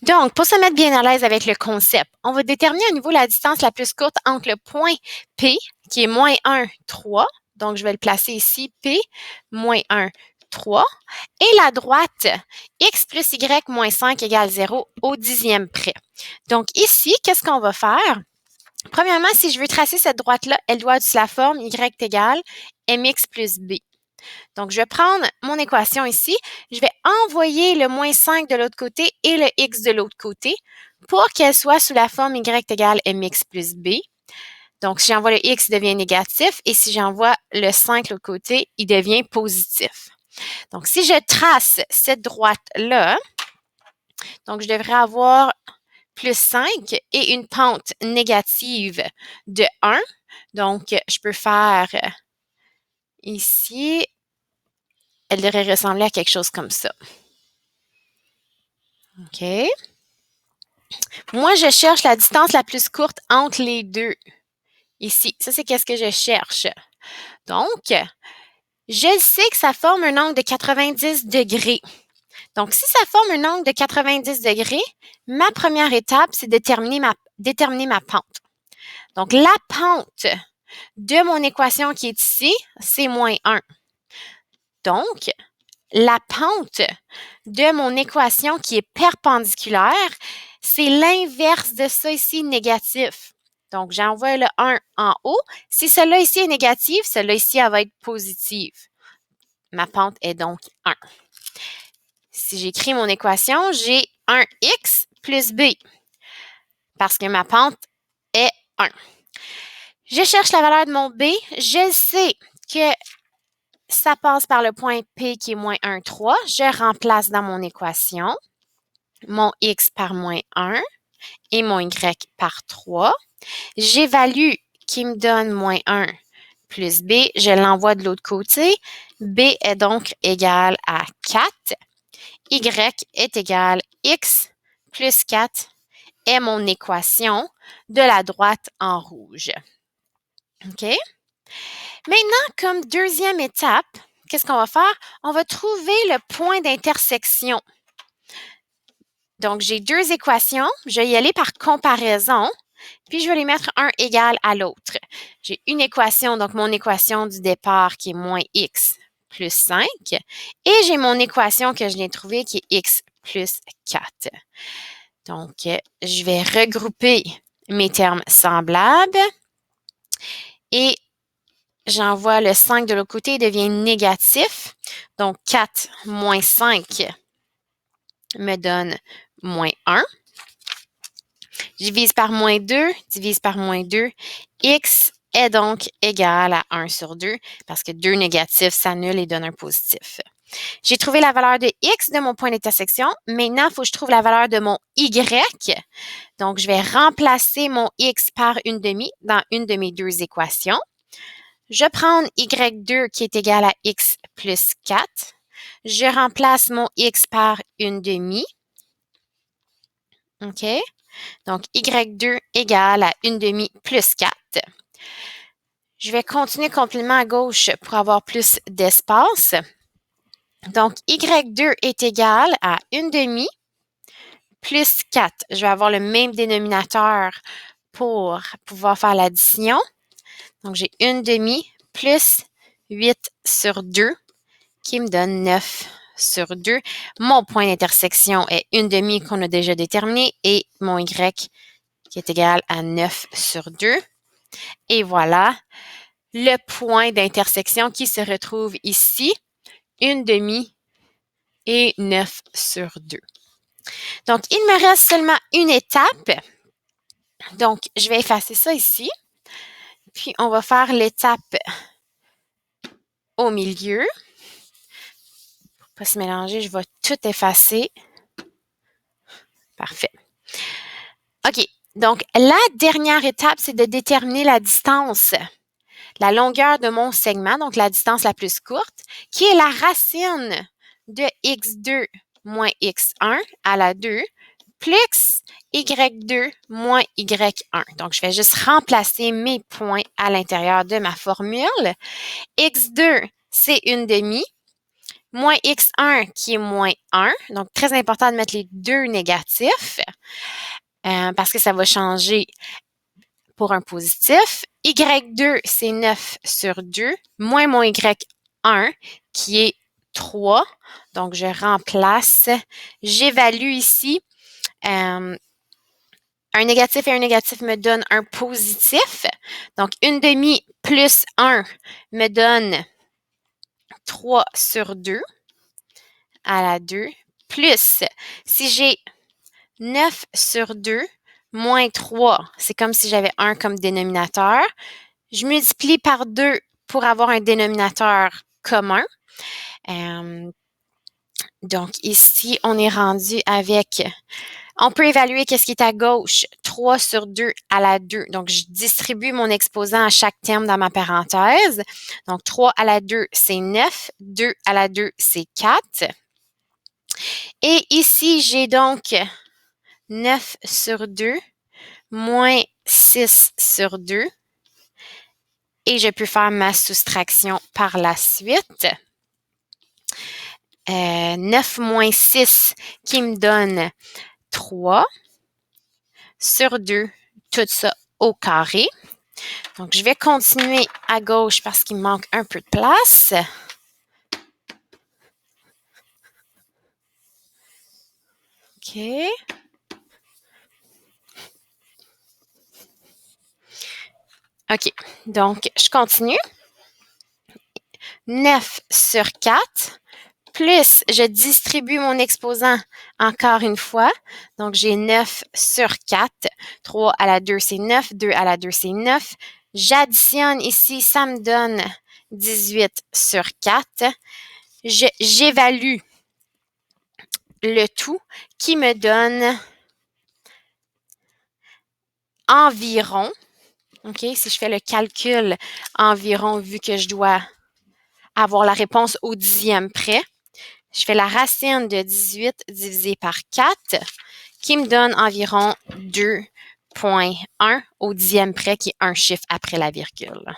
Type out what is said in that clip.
Donc, pour se mettre bien à l'aise avec le concept, on va déterminer à nouveau la distance la plus courte entre le point P, qui est moins 1, 3. Donc, je vais le placer ici, P, moins 1, 3. Et la droite, x plus y moins 5 égale 0 au dixième près. Donc, ici, qu'est-ce qu'on va faire? Premièrement, si je veux tracer cette droite-là, elle doit être sous la forme y égale mx plus b. Donc, je vais prendre mon équation ici. Je vais envoyer le moins 5 de l'autre côté et le x de l'autre côté pour qu'elle soit sous la forme y égale mx plus b. Donc, si j'envoie le x, il devient négatif. Et si j'envoie le 5 de l'autre côté, il devient positif. Donc, si je trace cette droite-là, donc je devrais avoir plus 5 et une pente négative de 1. Donc, je peux faire ici, elle devrait ressembler à quelque chose comme ça. OK. Moi, je cherche la distance la plus courte entre les deux. Ici, ça, c'est qu'est-ce que je cherche. Donc, je sais que ça forme un angle de 90 degrés. Donc, si ça forme un angle de 90 degrés, ma première étape, c'est de déterminer ma pente. Donc, la pente de mon équation qui est ici, c'est moins 1. Donc, la pente de mon équation qui est perpendiculaire, c'est l'inverse de ça ici, négatif. Donc, j'envoie le 1 en haut. Si celle-là ici est négative, celle-là ici, elle va être positive. Ma pente est donc 1. Si j'écris mon équation, j'ai 1x plus b parce que ma pente est 1. Je cherche la valeur de mon b. Je sais que ça passe par le point P qui est moins 1, 3. Je remplace dans mon équation mon x par moins 1 et mon y par 3. J'évalue qui me donne moins 1 plus b. Je l'envoie de l'autre côté. B est donc égal à 4. Y est égal à x plus 4 est mon équation de la droite en rouge. OK? Maintenant, comme deuxième étape, qu'est-ce qu'on va faire? On va trouver le point d'intersection. Donc, j'ai deux équations. Je vais y aller par comparaison, puis je vais les mettre un égal à l'autre. J'ai une équation, donc mon équation du départ qui est moins x plus 5, et j'ai mon équation que je viens de trouver qui est x plus 4. Donc, je vais regrouper mes termes semblables et j'envoie le 5 de l'autre côté, il devient négatif. Donc, 4 moins 5 me donne moins 1. Je divise par moins 2, divise par moins 2. X est donc égal à 1 sur 2 parce que 2 négatifs s'annulent et donnent un positif. J'ai trouvé la valeur de x de mon point d'intersection. Maintenant, il faut que je trouve la valeur de mon y. Donc, je vais remplacer mon x par une demi dans une de mes deux équations. Je prends y2 qui est égal à x plus 4. Je remplace mon x par une demi. OK? Donc, y2 égale à une demi plus 4. Je vais continuer complètement à gauche pour avoir plus d'espace. Donc, y2 est égal à une demi plus 4. Je vais avoir le même dénominateur pour pouvoir faire l'addition. Donc, j'ai une demi plus 8 sur 2 qui me donne 9 sur 2. Mon point d'intersection est une demi qu'on a déjà déterminé et mon y qui est égal à 9 sur 2. Et voilà le point d'intersection qui se retrouve ici, une demi et 9 sur 2. Donc, il me reste seulement une étape. Donc, je vais effacer ça ici. Puis, on va faire l'étape au milieu. Pour ne pas se mélanger, je vais tout effacer. Parfait. OK. Donc, la dernière étape, c'est de déterminer la distance, la longueur de mon segment, donc la distance la plus courte, qui est la racine de x2 moins x1 à la 2 plus y2 moins y1. Donc, je vais juste remplacer mes points à l'intérieur de ma formule. x2, c'est une demi, moins x1 qui est moins 1. Donc, très important de mettre les deux négatifs parce que ça va changer pour un positif. Y2, c'est 9 sur 2, moins mon Y1 qui est 3. Donc, je remplace. J'évalue ici. Un négatif et un négatif me donne un positif. Donc, une demi plus 1 me donne 3 sur 2 à la 2. Plus, si j'ai 9 sur 2 moins 3, c'est comme si j'avais 1 comme dénominateur. Je multiplie par 2 pour avoir un dénominateur commun. Donc, ici, on est rendu avec... On peut évaluer qu'est-ce qui est à gauche, 3 sur 2 à la 2. Donc, je distribue mon exposant à chaque terme dans ma parenthèse. Donc, 3 à la 2, c'est 9. 2 à la 2, c'est 4. Et ici, j'ai donc 9 sur 2 moins 6 sur 2. Et je peux faire ma soustraction par la suite. 9 moins 6 qui me donne 3 sur 2, tout ça au carré. Donc, je vais continuer à gauche parce qu'il me manque un peu de place. OK. OK. Donc, je continue. 9 sur 4, plus je distribue mon exposant encore une fois. Donc, j'ai 9 sur 4. 3 à la 2, c'est 9. 2 à la 2, c'est 9. J'additionne ici, ça me donne 18 sur 4. J'évalue le tout qui me donne environ, OK, si je fais le calcul environ, vu que je dois avoir la réponse au dixième près, je fais la racine de 18 divisé par 4, qui me donne environ 2,1 au dixième près, qui est un chiffre après la virgule.